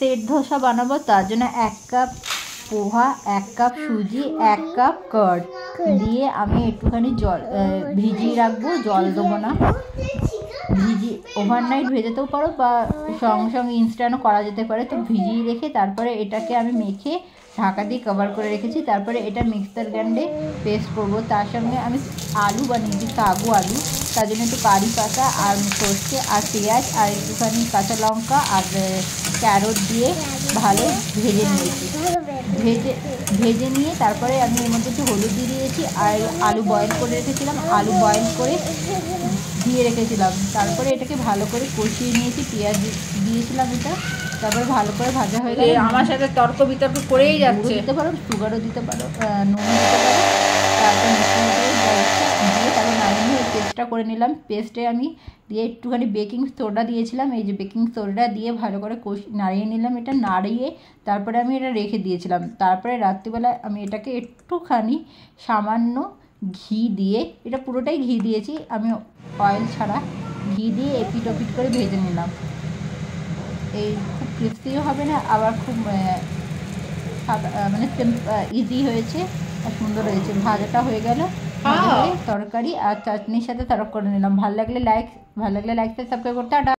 Set dosa বানাবো, তার জন্য 1 কাপ পোহা, 1 কাপ সুজি, 1 কাপ কার্ড দিয়ে আমি একটুখানি জল ভিজিয়ে রাখবো, জল দেবো না। ওভারনাইট ভেজাতেও পারো বা সঙ্গে সঙ্গে ইনস্ট্যান্টও করা যেতে পারে। তো ভিজিয়ে রেখে তারপরে এটাকে আমি মেখে ঢাকা দিয়ে কভার করে রেখেছি। তারপরে এটা মিক্সার গ্রাইন্ডে পেস্ট করবো। তার সঙ্গে আমি আলু বানিয়েছি, কাবু আলু, তার জন্য একটু কারি পাতা আর সর্ষে আর পেঁয়াজ আর একটুখানি কাঁচা লঙ্কা আর ক্যারট দিয়ে ভালো ভেজে নিয়েছি। ভেজে নিয়ে তারপরে আমি এর মধ্যে একটু হলুদ দিয়ে দিয়েছি আর আলু বয়েল করে রেখেছিলাম, আলু বয়েল করে দিয়ে রেখেছিলাম। তারপরে এটাকে ভালো করে কষিয়ে নিয়েছি, পেঁয়াজ দিয়েছিলাম এটা, তারপরে ভালো করে ভাজা হয়ে গেলে আমার সাথে তর্ক বিতর্ক করেই যাচ্ছে। দিতে পারো, সুগারও দিতে পারো, নুন দিতে পারো। তারপর দিয়ে তারপর নামিয়ে পেস্টটা করে নিলাম। পেস্টে আমি দিয়ে একটুখানি বেকিং সোডা দিয়েছিলাম, এই যে বেকিং সোডা দিয়ে ভালো করে নাড়িয়ে নিলাম। এটা নাড়িয়ে তারপরে আমি এটা রেখে দিয়েছিলাম। তারপরে রাত্রিবেলা আমি এটাকে একটুখানি সামান্য ঘি দিয়ে, এটা পুরোটাই ঘি দিয়েছি আমি, অয়েল ছাড়া ঘি দিয়ে এপিট ওপিট করে ভেজে নিলাম। এই খুব ক্রিস্পিও হবে না, আবার খুব মানে ইজি হয়েছে আর সুন্দর হয়েছে। ভাজাটা হয়ে গেল, তরকারি আর চাটনির সাথে সার্ভ করে নিলাম। ভালো লাগলে লাইক সাবস্ক্রাইব করতে।